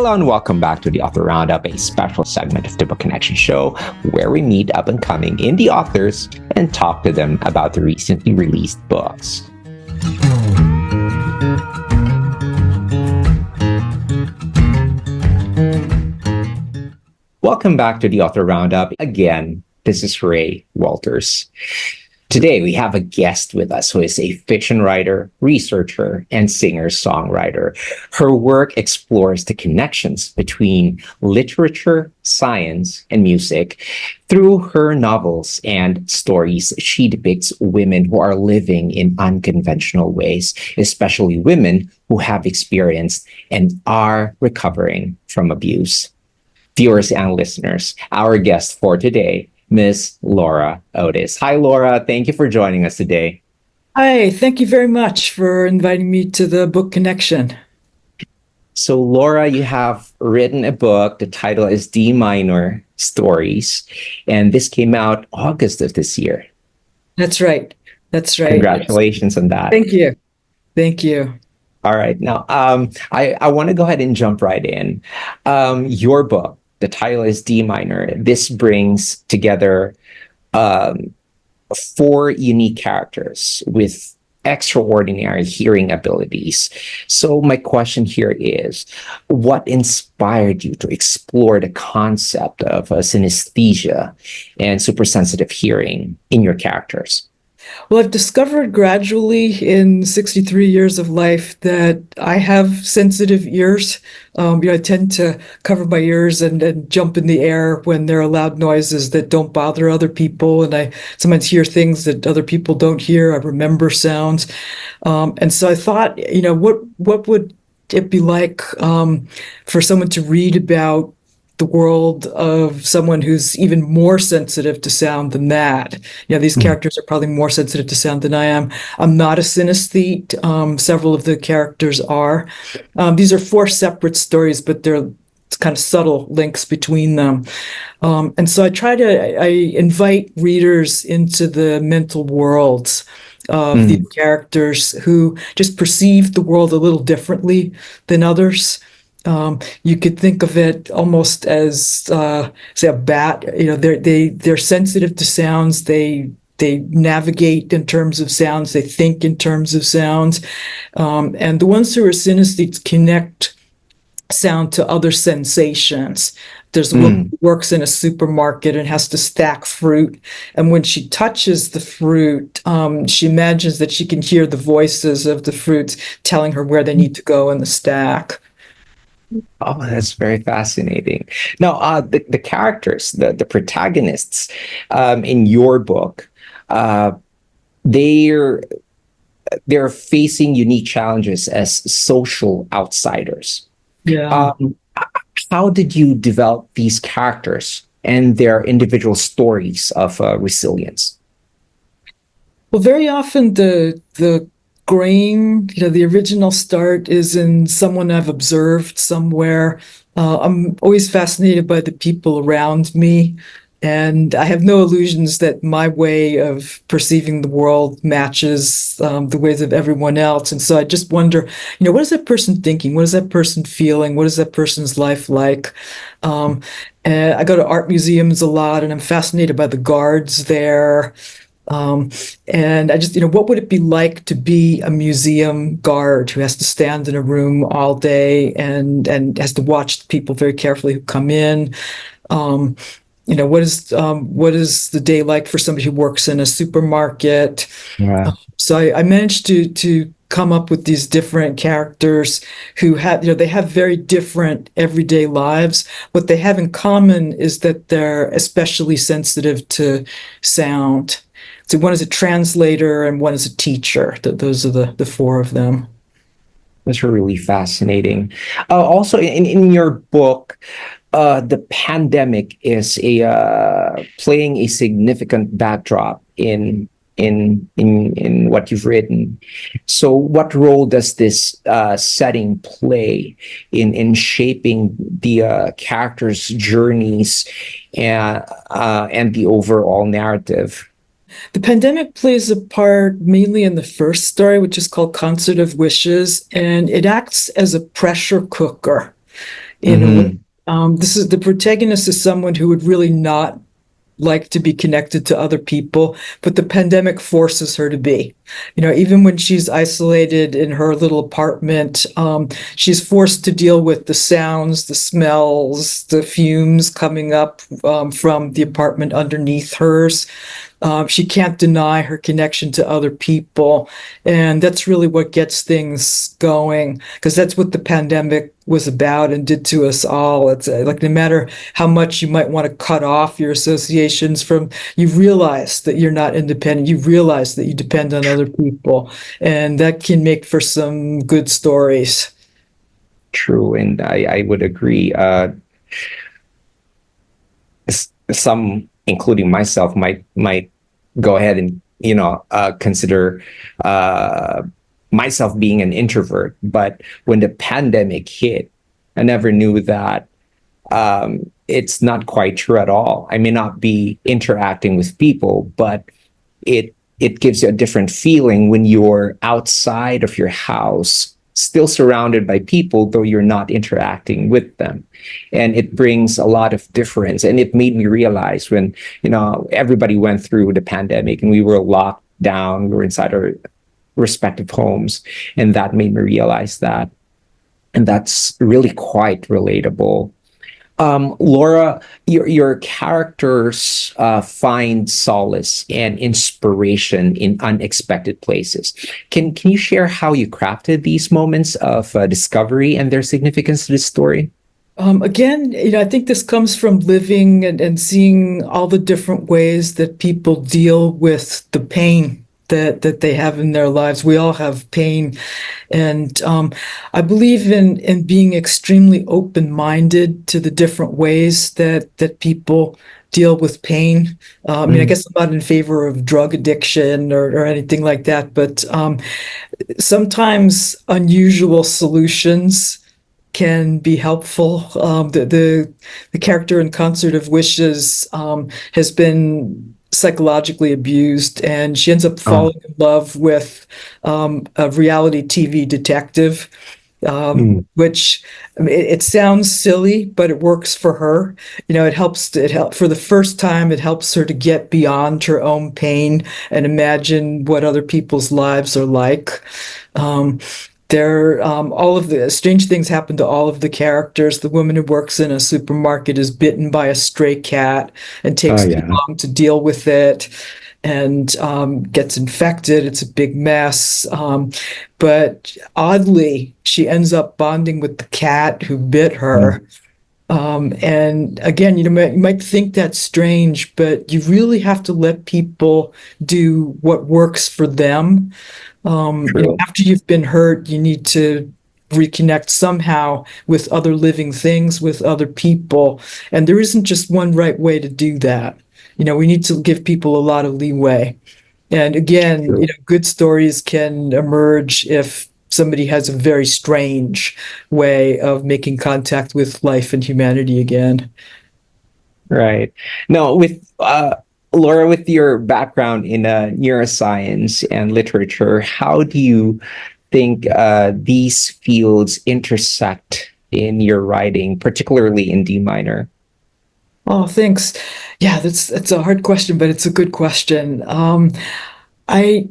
Hello and welcome back to the Author Roundup, a special segment of the Book Connection Show where we meet up and coming indie authors and talk to them about the recently released books. Welcome back to the Author Roundup. Again, this is Ray Walters. Today, we have a guest with us who is a fiction writer, researcher, and singer-songwriter. Her work explores the connections between literature, science, and music. Through her novels and stories, she depicts women who are living in unconventional ways, especially women who have experienced and are recovering from abuse. Viewers and listeners, our guest for today, Miss Laura Otis. Hi, Laura. Thank you for joining us today. Hi, thank you very much for inviting me to the Book Connection. So, Laura, you have written a book. The title is D Minor Stories, and this came out August of this year. That's right. That's right. Congratulations on that. Thank you. Thank you. All right. Now, I want to go ahead and jump right in. Your book, the title is D Minor. This brings together 4 unique characters with extraordinary hearing abilities. So my question here is, what inspired you to explore the concept of synesthesia and supersensitive hearing in your characters? Well, I've discovered gradually in 63 years of life that I have sensitive ears. I tend to cover my ears and jump in the air when there are loud noises that don't bother other people. And I sometimes hear things that other people don't hear. I remember sounds. And so I thought, what would it be like for someone to read about the world of someone who's even more sensitive to sound than that? These characters are probably more sensitive to sound than I am. I'm not a synesthete. Several of the characters are. These are 4 separate stories, but they're kind of subtle links between them. And so I invite readers into the mental worlds of these characters who just perceive the world a little differently than others. You could think of it almost as, say, a bat. They're sensitive to sounds. They navigate in terms of sounds. They think in terms of sounds. And the ones who are synesthetes connect sound to other sensations. There's a woman who works in a supermarket and has to stack fruit. And when she touches the fruit, she imagines that she can hear the voices of the fruits telling her where they need to go in the stack. Oh, that's very fascinating. Now, the characters, the protagonists in your book, they're facing unique challenges as social outsiders. Yeah. How did you develop these characters and their individual stories of resilience? Well, very often the grain, the original start is in someone I've observed somewhere. I'm always fascinated by the people around me, and I have no illusions that my way of perceiving the world matches the ways of everyone else. And so I just wonder, what is that person thinking? What is that person feeling? What is that person's life like? And I go to art museums a lot, and I'm fascinated by the guards there. And I just, what would it be like to be a museum guard who has to stand in a room all day and has to watch people very carefully who come in? What is the day like for somebody who works in a supermarket? Yeah. So I managed to come up with these different characters who have, they have very different everyday lives. What they have in common is that they're especially sensitive to sound. So one is a translator and one is a teacher. Those are the 4 of them. That's really fascinating. Also, in your book, the pandemic is playing a significant backdrop in what you've written. So, what role does this setting play in shaping the characters' journeys and the overall narrative? The pandemic plays a part mainly in the first story, which is called Concert of Wishes, and it acts as a pressure cooker. in a way. Mm-hmm. This is the protagonist is someone who would really not like to be connected to other people, but the pandemic forces her to be. Even when she's isolated in her little apartment, she's forced to deal with the sounds, the smells, the fumes coming up from the apartment underneath hers. She can't deny her connection to other people. And that's really what gets things going, because that's what the pandemic was about and did to us all. It's like no matter how much you might want to cut off your associations from, you realize that you're not independent. You realize that you depend on other people. And that can make for some good stories. True, and I would agree. Some, including myself, might go ahead and consider myself being an introvert. But when the pandemic hit, I never knew that it's not quite true at all. I may not be interacting with people, but it gives you a different feeling when you're outside of your house, still surrounded by people, though you're not interacting with them. And it brings a lot of difference. And it made me realize when, everybody went through the pandemic and we were locked down, we were inside our respective homes. And that made me realize that. And that's really quite relatable. Laura, your characters find solace and inspiration in unexpected places. Can you share how you crafted these moments of discovery and their significance to the story? Again, I think this comes from living and seeing all the different ways that people deal with the pain that they have in their lives. We all have pain. And I believe in being extremely open-minded to the different ways that people deal with pain. I mean, I guess I'm not in favor of drug addiction or anything like that, but sometimes unusual solutions can be helpful. The character in Concert of Wishes has been psychologically abused, and she ends up falling in love with a reality TV detective, which it sounds silly, but it works for her. It helps for the first time. It helps her to get beyond her own pain and imagine what other people's lives are like. All of the strange things happen to all of the characters. The woman who works in a supermarket is bitten by a stray cat and Oh takes too yeah. long to deal with it and gets infected. It's a big mess. But oddly, she ends up bonding with the cat who bit her. And again, you might think that's strange, but you really have to let people do what works for them. True. After you've been hurt, you need to reconnect somehow with other living things, with other people. And there isn't just one right way to do that. We need to give people a lot of leeway. And again, True. good stories can emerge if somebody has a very strange way of making contact with life and humanity again. Right. Now, with Laura, with your background in neuroscience and literature, how do you think these fields intersect in your writing, particularly in D minor? Oh, thanks. Yeah, that's a hard question, but it's a good question. I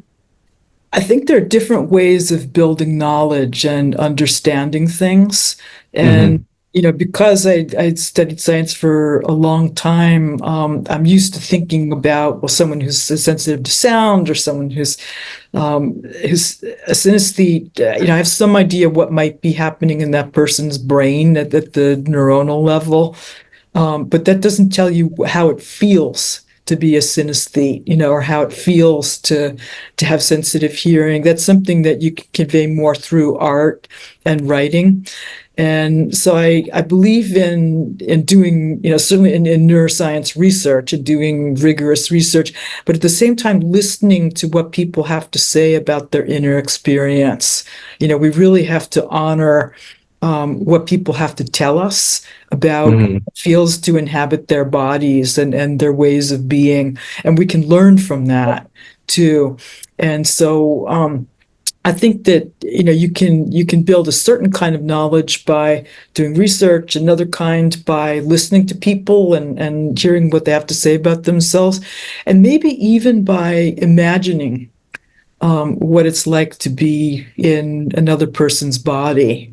I think there are different ways of building knowledge and understanding things. And, Hmm. because I'd studied science for a long time, I'm used to thinking about, well, someone who's sensitive to sound or someone who's a synesthete, I have some idea what might be happening in that person's brain at the neuronal level. But that doesn't tell you how it feels to be a synesthete, or how it feels to have sensitive hearing. That's something that you can convey more through art and writing. And so I believe in doing, certainly in neuroscience research and doing rigorous research, but at the same time listening to what people have to say about their inner experience. We really have to honor what people have to tell us about what Hmm. it feels to inhabit their bodies and their ways of being. And we can learn from that too. And so I think that you can build a certain kind of knowledge by doing research, another kind by listening to people and hearing what they have to say about themselves, and maybe even by imagining what it's like to be in another person's body.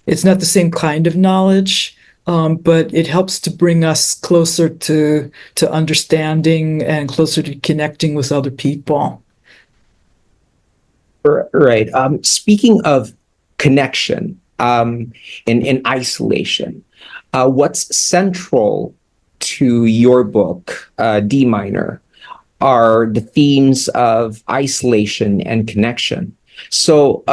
It's not the same kind of knowledge, but it helps to bring us closer to understanding and closer to connecting with other people. Right. Speaking of connection and isolation, what's central to your book, D minor, are the themes of isolation and connection. So,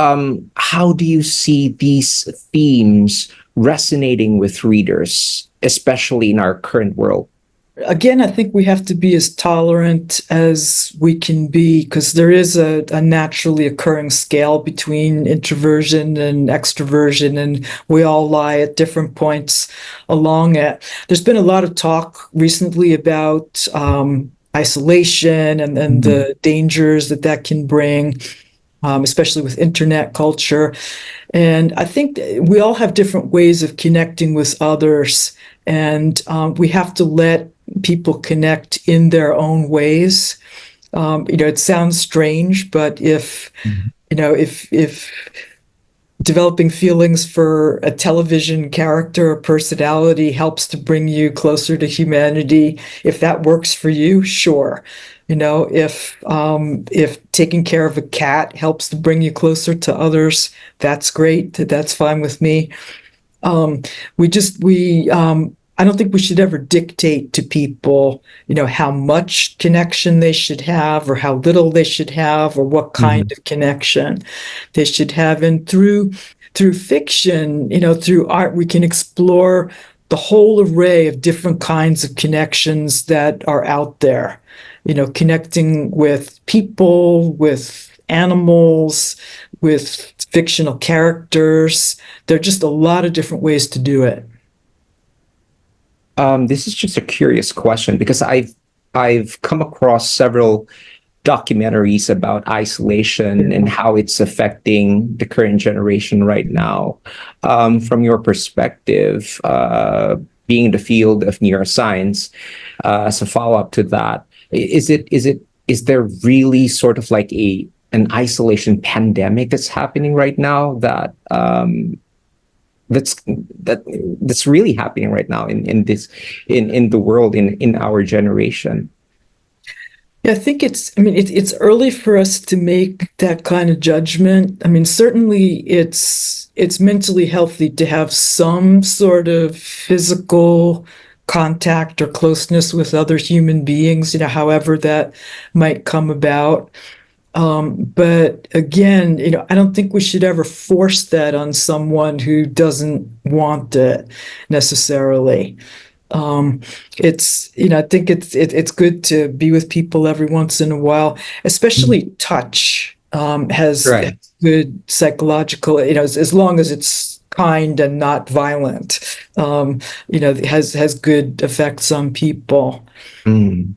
how do you see these themes resonating with readers, especially in our current world? Again, I think we have to be as tolerant as we can be because there is a naturally occurring scale between introversion and extroversion, and we all lie at different points along it. There's been a lot of talk recently about isolation and the dangers that that can bring, especially with internet culture. And I think we all have different ways of connecting with others, and we have to let people connect in their own ways. It sounds strange, but if developing feelings for a television character or personality helps to bring you closer to humanity, if that works for you, sure. If taking care of a cat helps to bring you closer to others, that's great. That's fine with me. I don't think we should ever dictate to people, how much connection they should have or how little they should have or what kind of connection they should have. And through fiction, through art, we can explore the whole array of different kinds of connections that are out there, connecting with people, with animals, with fictional characters. There are just a lot of different ways to do it. This is just a curious question because I've come across several documentaries about isolation and how it's affecting the current generation right now. From your perspective, being in the field of neuroscience, as a follow-up to that, is there really sort of like an isolation pandemic that's happening right now that's really happening right now in the world in our generation? Yeah, I think it's early for us to make that kind of judgment. I mean, certainly it's mentally healthy to have some sort of physical contact or closeness with other human beings, however that might come about. But again, I don't think we should ever force that on someone who doesn't want it necessarily. I think it's good to be with people every once in a while, especially touch, has Right. good psychological, as long as it's kind and not violent, it has good effects on people. Mm.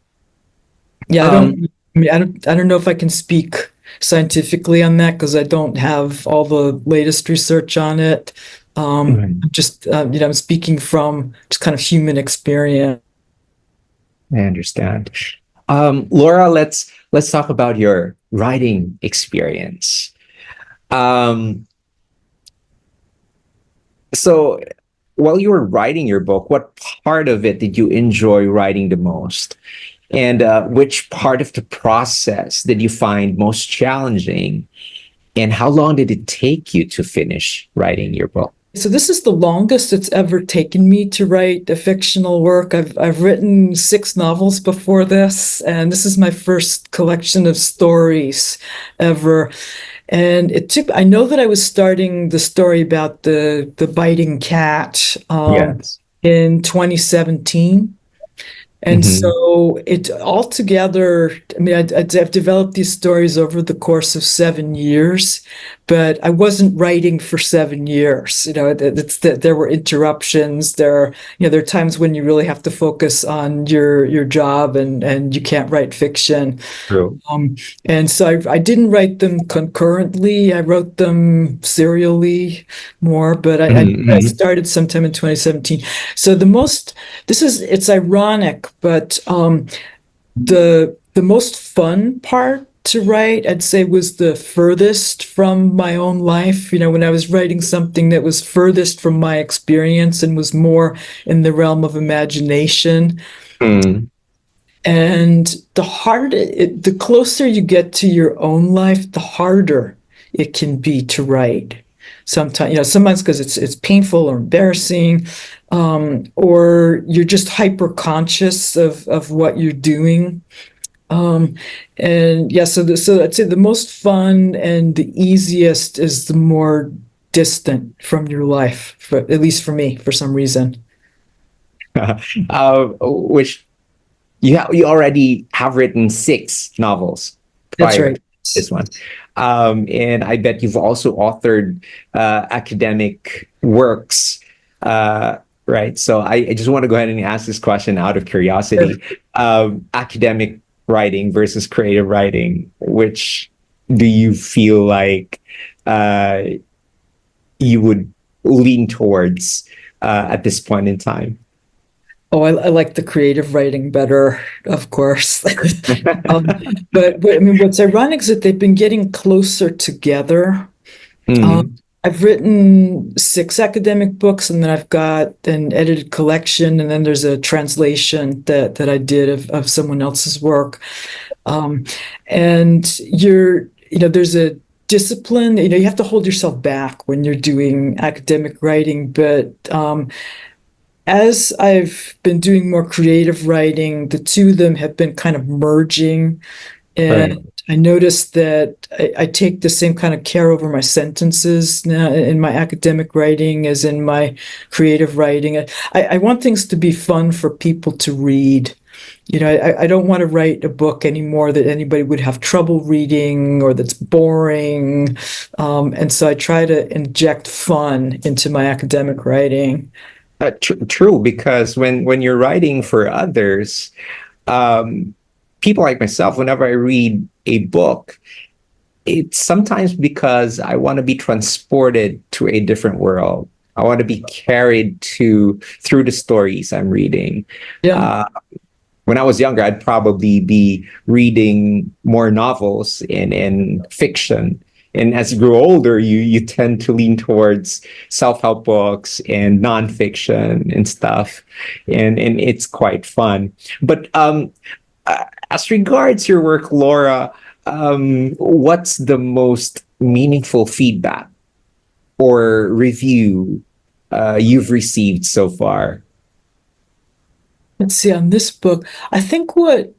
Yeah, Um, I don't know if I can speak scientifically on that because I don't have all the latest research on it. right. I'm speaking from just kind of human experience. I understand. Laura, let's talk about your writing experience. Um, so while you were writing your book, what part of it did you enjoy writing the most? And which part of the process did you find most challenging? And how long did it take you to finish writing your book? So this is the longest it's ever taken me to write a fictional work. I've written 6 novels before this, and this is my first collection of stories ever. And I know that I was starting the story about the biting cat Yes. in 2017. And Hmm. so it altogether, I've developed these stories over the course of 7 years, but I wasn't writing for 7 years. It's that there were interruptions. There are times when you really have to focus on your job, and you can't write fiction. True. Um, and so I didn't write them concurrently. I wrote them serially more, but I Mm-hmm. started sometime in 2017. So it's ironic, but the most fun part to write, I'd say, was the furthest from my own life. When I was writing something that was furthest from my experience and was more in the realm of imagination. Mm. And the closer you get to your own life, the harder it can be to write. Sometimes because it's painful or embarrassing, or you're just hyper conscious of what you're doing. Um, and yeah, so I'd say the most fun and the easiest is the more distant from your life, at least for me, for some reason. Which you already have written 6 novels That's prior to right. this one. And I bet you've also authored academic works, right? So I just want to go ahead and ask this question out of curiosity. Academic writing versus creative writing, which do you feel like uh, you would lean towards at this point in time? Oh, I like the creative writing better, of course. Um, but I mean, what's ironic is that they've been getting closer together. Um, Mm, I've written 6 academic books, and then I've got an edited collection, and then there's a translation that I did of someone else's work. Um, and there's a discipline. You have to hold yourself back when you're doing academic writing, but as I've been doing more creative writing, the two of them have been kind of merging. right. And I noticed that I take the same kind of care over my sentences now in my academic writing as in my creative writing. I want things to be fun for people to read. I don't want to write a book anymore that anybody would have trouble reading or that's boring. And so I try to inject fun into my academic writing. True, because when you're writing for others, um, people like myself, whenever I read a book, it's sometimes because I want to be transported to a different world. I want to be carried to through the stories I'm reading. Yeah. Uh, when I was younger, I'd probably be reading more novels and fiction. And as you grow older, you tend to lean towards self-help books and nonfiction and stuff. And it's quite fun. But as regards your work, Laura, what's the most meaningful feedback or review you've received so far? Let's see, on this book, I think what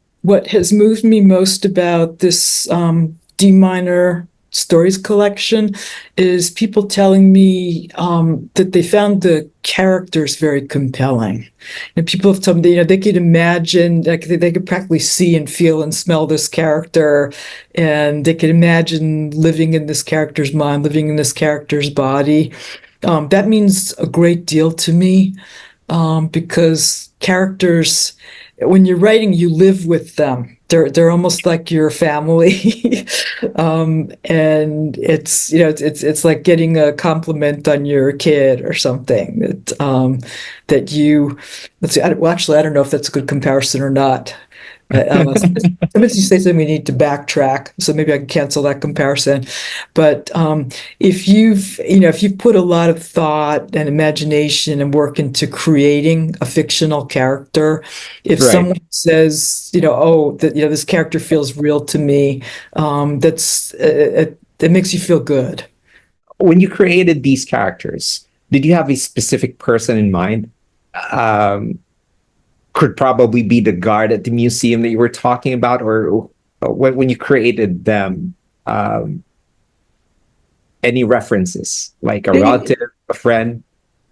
has moved me most about this D minor stories collection is people telling me that they found the characters very compelling. And people have told me, they could imagine, like they could practically see and feel and smell this character, and they could imagine living in this character's mind, living in this character's body. That means a great deal to me, because characters, when you're writing, you live with them. They're almost like your family, and it's like getting a compliment on your kid or something that you. Let's see. Well, actually, I don't know if that's a good comparison or not. Sometimes you say something, we need to backtrack, so maybe I can cancel that comparison. But if you've put a lot of thought and imagination and work into creating a fictional character, if Right. someone says, oh, that this character feels real to me, it makes you feel good. When you created these characters, did you have a specific person in mind? Um, could probably be the guard at the museum that you were talking about, or when you created them, um, any references, like a They relative, a friend?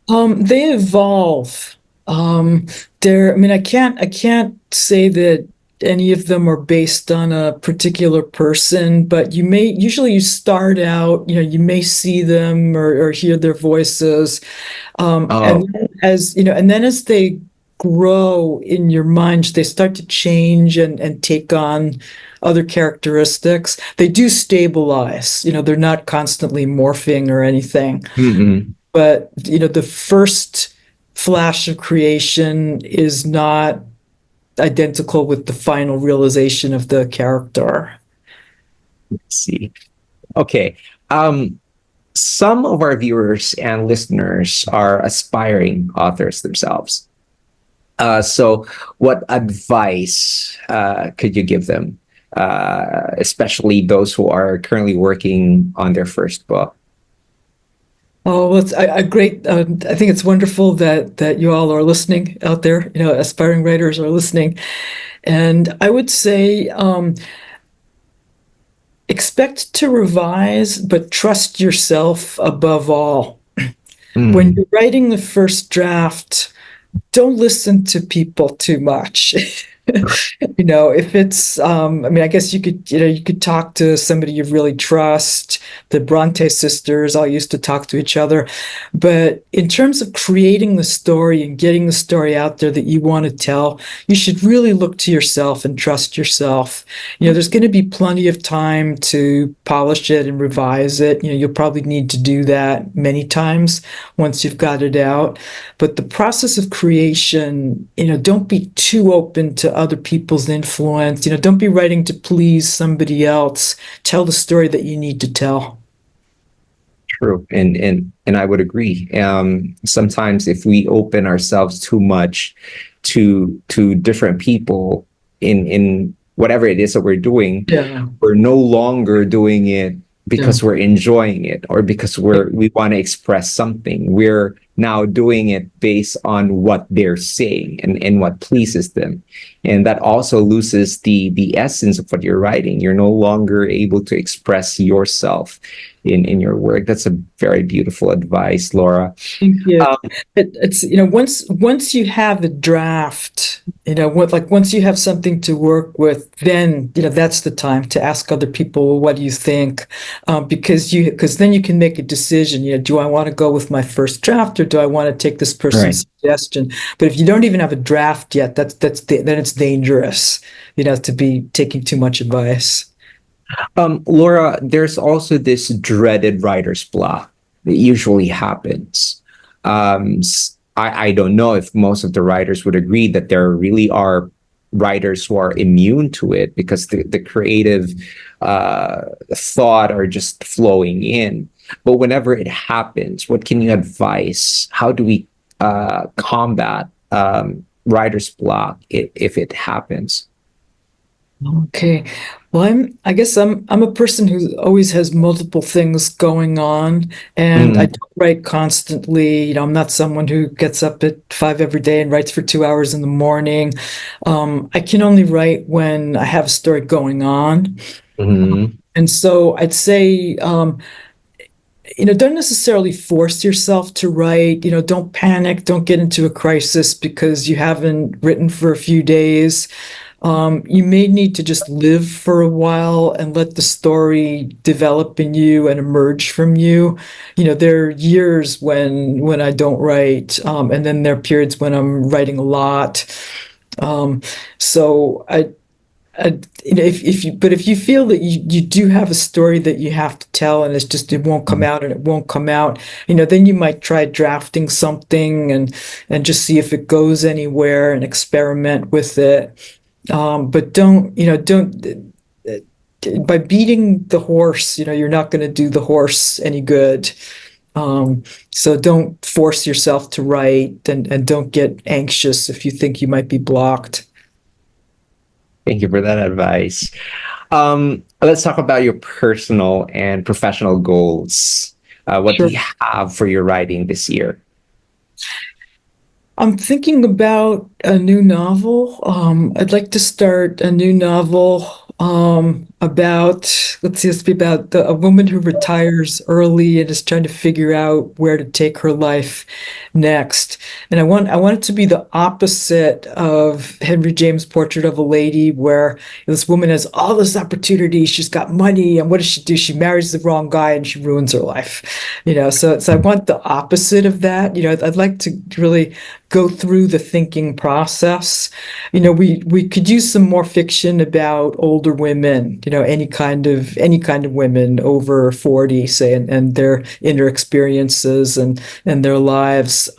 they evolve. I mean, I can't say that. any of them are based on a particular person, but usually you start out, you may see them or hear their voices. And Oh, then and then as they grow in your mind, they start to change and take on other characteristics. They do stabilize, they're not constantly morphing or anything. mm-mm. But, the first flash of creation is not identical with the final realization of the character. Let's see. Okay. Some of our viewers and listeners are aspiring authors themselves. So, what advice could you give them, especially those who are currently working on their first book? Oh, well, it's a great. I think it's wonderful that you all are listening out there. Aspiring writers are listening, and I would say expect to revise, but trust yourself above all. When Mm, you're writing the first draft, don't listen to people too much. If it's, I mean, I guess you could talk to somebody you really trust. The Bronte sisters all used to talk to each other. But in terms of creating the story and getting the story out there that you want to tell, you should really look to yourself and trust yourself. There's going to be plenty of time to polish it and revise it. You'll probably need to do that many times once you've got it out. But the process of creation, don't be too open to other people's influence. Don't be writing to please somebody else. Tell the story that you need to tell. true, and I would agree. Sometimes if we open ourselves too much to different people in whatever it is that we're doing, Yeah. we're no longer doing it Yeah. because we're enjoying it or because we want to express something. We're now doing it based on what they're saying and what pleases them. And that also loses the essence of what you're writing. You're no longer able to express yourself in your work. That's a very beautiful advice, Laura. Thank you. Um, It's once you have the draft, once you have something to work with, then that's the time to ask other people, well, what do you think? Because then you can make a decision. Do I want to go with my first draft or do I want to take this right. person's suggestion? But if you don't even have a draft yet, then it's dangerous, to be taking too much advice. Laura, there's also this dreaded writer's block that usually happens. I don't know if most of the writers would agree that there really are writers who are immune to it because the creative thought are just flowing in. But whenever it happens, what can you advise? How do we combat writer's block if it happens? Okay. Well, I guess I'm a person who always has multiple things going on, and I Mm, don't write constantly. I'm not someone who gets up at 5 every day and writes for 2 hours in the morning. I can only write when I have a story going on. mhm. And so I'd say, don't necessarily force yourself to write. Don't panic, don't get into a crisis because you haven't written for a few days. You may need to just live for a while and let the story develop in you and emerge from you. There are years when I don't write, and then there are periods when I'm writing a lot. Um, so I if you feel that you do have a story that you have to tell and it won't come out and it won't come out, then you might try drafting something and just see if it goes anywhere and experiment with it. But don't by beating the horse, you're not going to do the horse any good. So don't force yourself to write and don't get anxious if you think you might be blocked. Thank you for that advice. Let's talk about your personal and professional goals. What do Sure. you have for your writing this year? I'm thinking about a new novel. I'd like to start a new novel. about, let's see, it's about a woman who retires early and is trying to figure out where to take her life next. And I want it to be the opposite of Henry James' Portrait of a Lady, where this woman has all this opportunity, she's got money, and what does she do? She marries the wrong guy and she ruins her life. So I want the opposite of that. I'd like to really go through the thinking process. We could use some more fiction about older women, any kind of women over 40, say, and their inner experiences and their lives.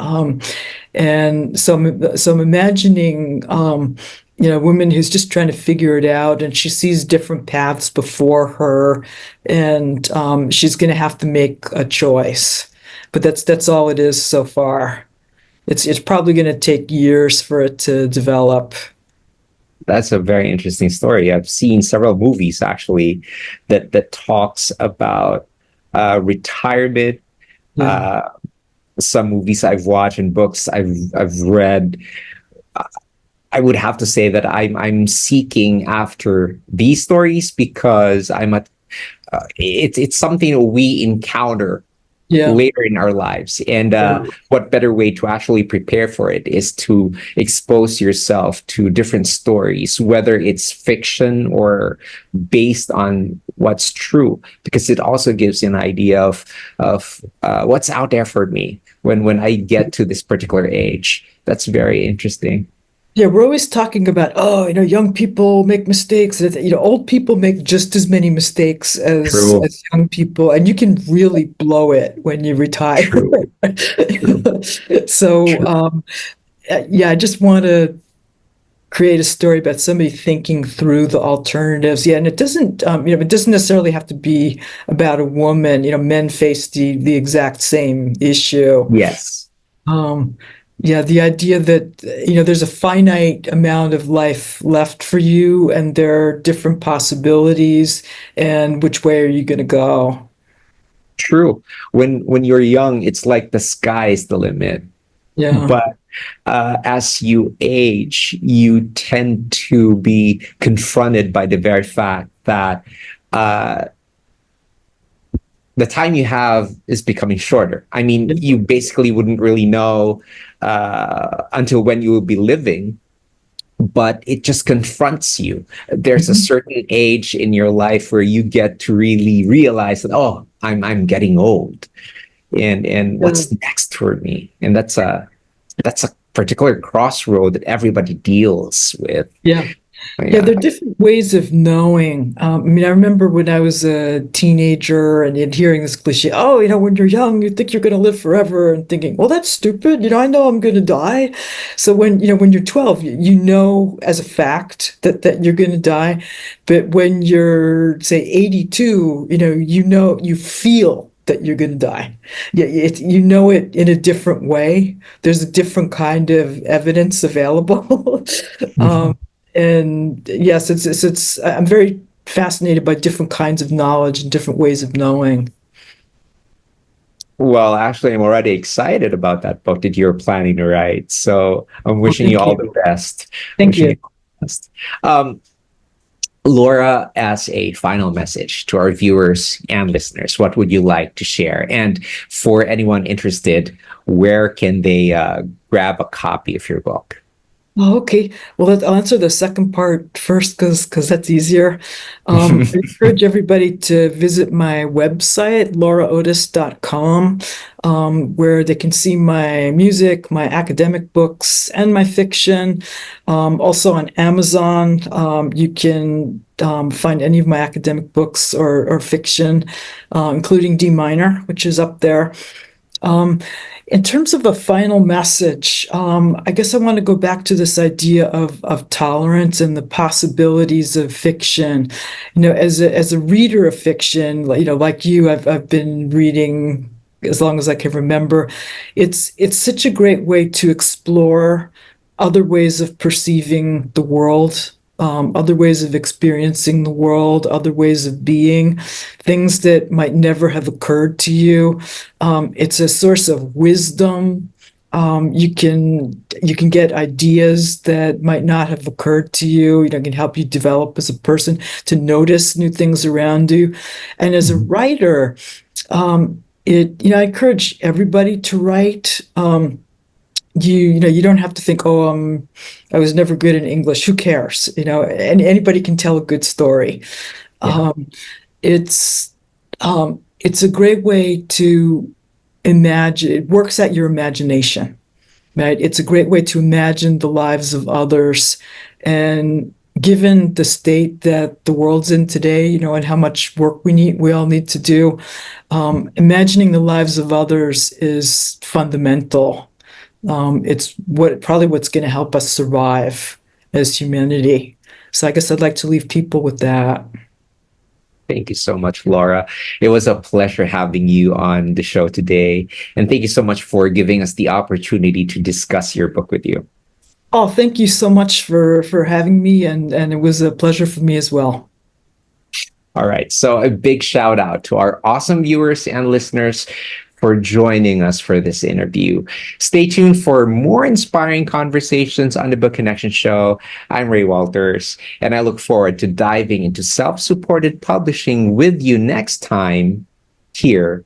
And so I'm imagining a woman who's just trying to figure it out, and she sees different paths before her, and she's going to have to make a choice. But that's all it is so far. It's probably going to take years for it to develop. That's a very interesting story. I've seen several movies actually that talks about retirement. Yeah. Some movies I've watched and books I've read. I would have to say that I'm seeking after these stories because it's something we encounter Yeah. later in our lives. And Yeah. what better way to actually prepare for it is to expose yourself to different stories, whether it's fiction or based on what's true, because it also gives you an idea of what's out there for me when I get to this particular age. That's very interesting. Yeah, we're always talking about, young people make mistakes. Old people make just as many mistakes as True, as young people, and you can really blow it when you retire. true, So, true. yeah, I just want to create a story about somebody thinking through the alternatives. Yeah, and it doesn't necessarily have to be about a woman. Men face the exact same issue. Yes. Um, yeah, the idea that, there's a finite amount of life left for you, and there are different possibilities, and which way are you going to go? True. When you're young, it's like the sky is the limit. Yeah. But as you age, you tend to be confronted by the very fact that uh, the time you have is becoming shorter. I mean, you basically wouldn't really know until when you will be living, but it just confronts you. There's a Mhm. certain age in your life where you get to really realize that, oh, I'm getting old, and Yeah. what's next for me? And that's a particular crossroad that everybody deals with. Yeah. Yeah, Yeah. there are different ways of knowing. I remember when I was a teenager and hearing this cliche, oh, when you're young, you think you're going to live forever, and thinking, well, that's stupid. I know I'm going to die. So when you're 12, you know as a fact that you're going to die. But when you're, say, 82, you feel that you're going to die. Yeah, you know it in a different way. There's a different kind of evidence available. Um, and yes, I'm very fascinated by different kinds of knowledge and different ways of knowing. Well, actually, I'm already excited about that book that you're planning to write. So I'm Well, wishing you thank all the you. best. Thank Wishing you you. all the best. Laura, as a final message to our viewers and listeners, what would you like to share? And for anyone interested, where can they grab a copy of your book? Oh, okay. Well, I'll answer the second part first because that's easier. I encourage everybody to visit my website, lauraotis.com, where they can see my music, my academic books, and my fiction. Also on Amazon, you can find any of my academic books or fiction, including D minor, which is up there. Um, in terms of a final message, I guess I want to go back to this idea of tolerance and the possibilities of fiction. As a reader of fiction, like you, I've been reading as long as I can remember. It's such a great way to explore other ways of perceiving the world, other ways of experiencing the world, other ways of being, things that might never have occurred to you. It's a source of wisdom, You can get ideas that might not have occurred to you. You know, it can help you develop as a person, to notice new things around you. And as a writer, I encourage everybody to write. You don't have to think, oh, I was never good in English. Who cares? And anybody can tell a good story. Yeah. Um, it's it's a great way to imagine. It works at your imagination, right? It's a great way to imagine the lives of others. And given the state that the world's in today, and how much work we all need to do, imagining the lives of others is fundamental. It's probably what's going to help us survive as humanity. So I guess I'd like to leave people with that. Thank you so much, Laura. It was a pleasure having you on the show today. And thank you so much for giving us the opportunity to discuss your book with you. Oh, thank you so much for having me, and it was a pleasure for me as well. All right. So a big shout out to our awesome viewers and listeners for joining us for this interview. Stay tuned for more inspiring conversations on the Book Connection Show. I'm Ray Walters, and I look forward to diving into self-supported publishing with you next time here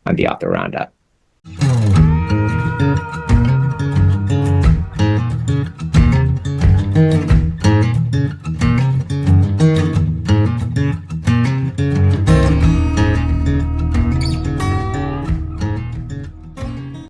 on the Author Roundup.